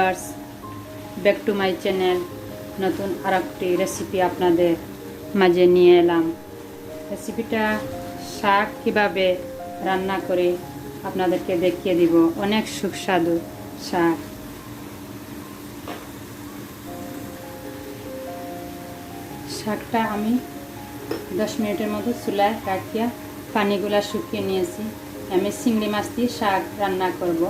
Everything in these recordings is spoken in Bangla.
Viewers, back to my channel. নতুন আরেকটি রেসিপি আপনাদের মাঝে নিয়ে এলাম। রেসিপিটা শাক কিভাবে রান্না করে আপনাদেরকে দেখিয়ে দিব। অনেক সুস্বাদু শাক। শাকটা আমি 10 মিনিটের মতো চুলায় রাখিয়া পানিগুলা শুকিয়ে নিয়েছি। আমি চিংড়ি মাছ দিয়ে শাক রান্না করব।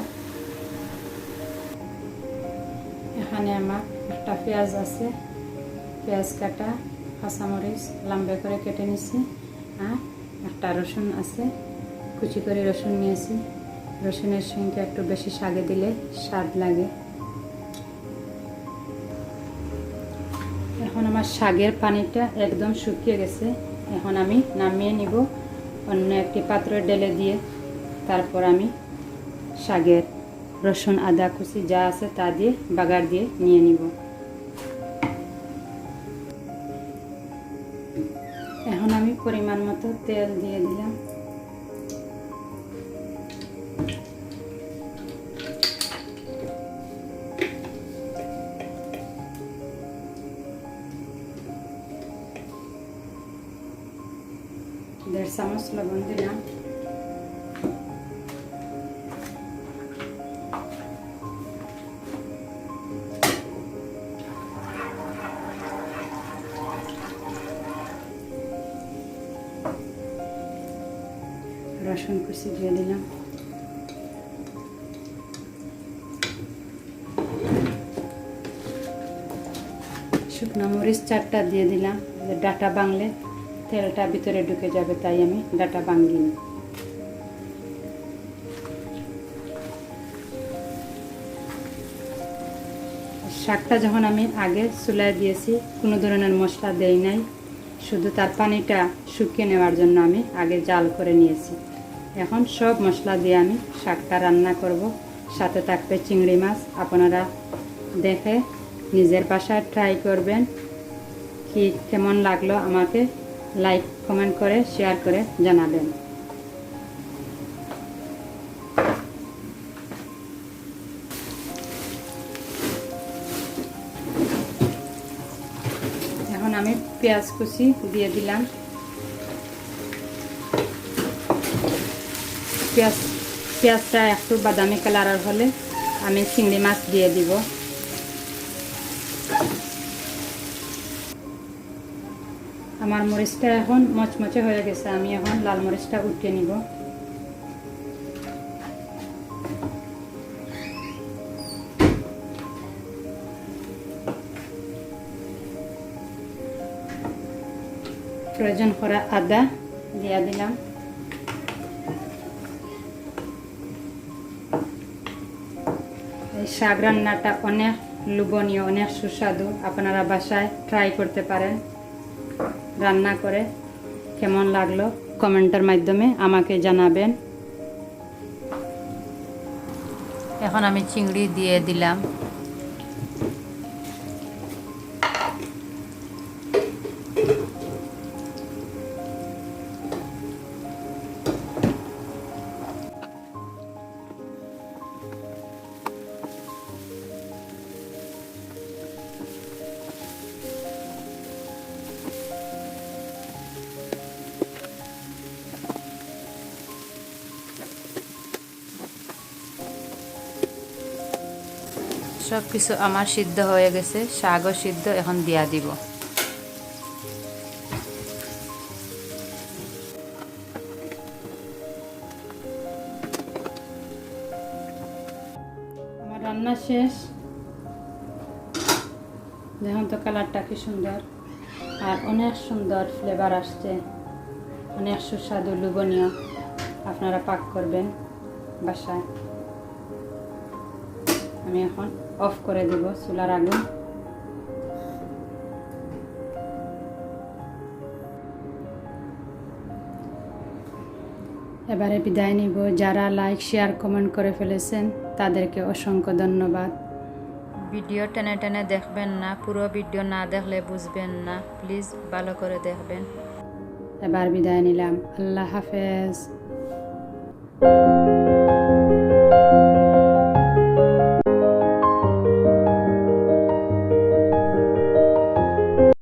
এখানে আমার একটা পেঁয়াজ আছে, পেঁয়াজ কাটা, কাঁচামরিচ লম্বা করে কেটে নিয়েছি, আর একটা রসুন আছে, কুচি করে রসুন নিয়েছি। রসুনের সঙ্গে একটু বেশি শাকে দিলে স্বাদ লাগে। এখন আমার শাকের পানিটা একদম শুকিয়ে গেছে। এখন আমি নামিয়ে নিব অন্য একটি পাত্রে ঢেলে দিয়ে। তারপর আমি শাকের রসুন আদা কুচি যা আছে তা দিয়ে বাগার দিয়ে নিয়ে নিব। এখন আমি পরিমাণ মতো তেল দিয়ে দিলাম। দেড় চামচ লবণ দিলাম। রসুন কুচি দিয়ে দিলাম। শুকনো মরিচ 4টা দিয়ে দিলাম। ডাটা বাংলে তেলটা ভিতরে ঢুকে যাবে, তাই আমি ডাটা ভাঙিনি। শাকটা যখন আমি আগে চুলায় দিয়েছি, কোনো ধরনের মশলা দেই নাই, শুধু তার পানিটা শুকিয়ে নেওয়ার জন্য আমি আগে জাল করে নিয়েছি। এখন সব মশলা দিয়ে আমি শাকটা রান্না করব। সাথে থাকবে চিংড়ি মাছ। আপনারা দেখে নিজের বাসায় ট্রাই করবেন। কি কেমন লাগলো আমাকে লাইক কমেন্ট করে শেয়ার করে জানাবেন। এখন আমি পেঁয়াজ কুচি দিয়ে দিলাম। পেঁয়াজটা একটু বাদামি কালার হলে আমি চিংড়ি মাছ দিয়ে দিব। আমার মরিচটা এখন মচমচে হয়ে গেছে। আমি এখন লাল মরিচটা উঠিয়ে নিব। প্রয়োজন করা আদা দিয়ে দিলাম। এই শাক রান্নাটা অনেক লোভনীয়, অনেক সুস্বাদু। আপনারা বাসায় ট্রাই করতে পারেন। রান্না করে কেমন লাগলো কমেন্টের মাধ্যমে আমাকে জানাবেন। এখন আমি চিংড়ি দিয়ে দিলাম। সব কিছু আমার সিদ্ধ হয়ে গেছে, শাকও সিদ্ধ। এখন দিয়া দিব। আমার রান্না শেষ। দেখুন তো কালারটা কি সুন্দর, আর অনেক সুন্দর ফ্লেভার আসছে। অনেক সুস্বাদু লোভনীয়। আপনারা পাক করবেন বাসায়। আমি এখন অফ করে দেব চুলার আগুন। এবারে বিদায় নিব। যারা লাইক শেয়ার কমেন্ট করে ফেলেছেন তাদেরকে অসংখ্য ধন্যবাদ। ভিডিও টেনে টেনে দেখবেন না, পুরো ভিডিও না দেখলে বুঝবেন না। প্লিজ ভালো করে দেখবেন। এবার বিদায় নিলাম। আল্লাহ হাফেজ।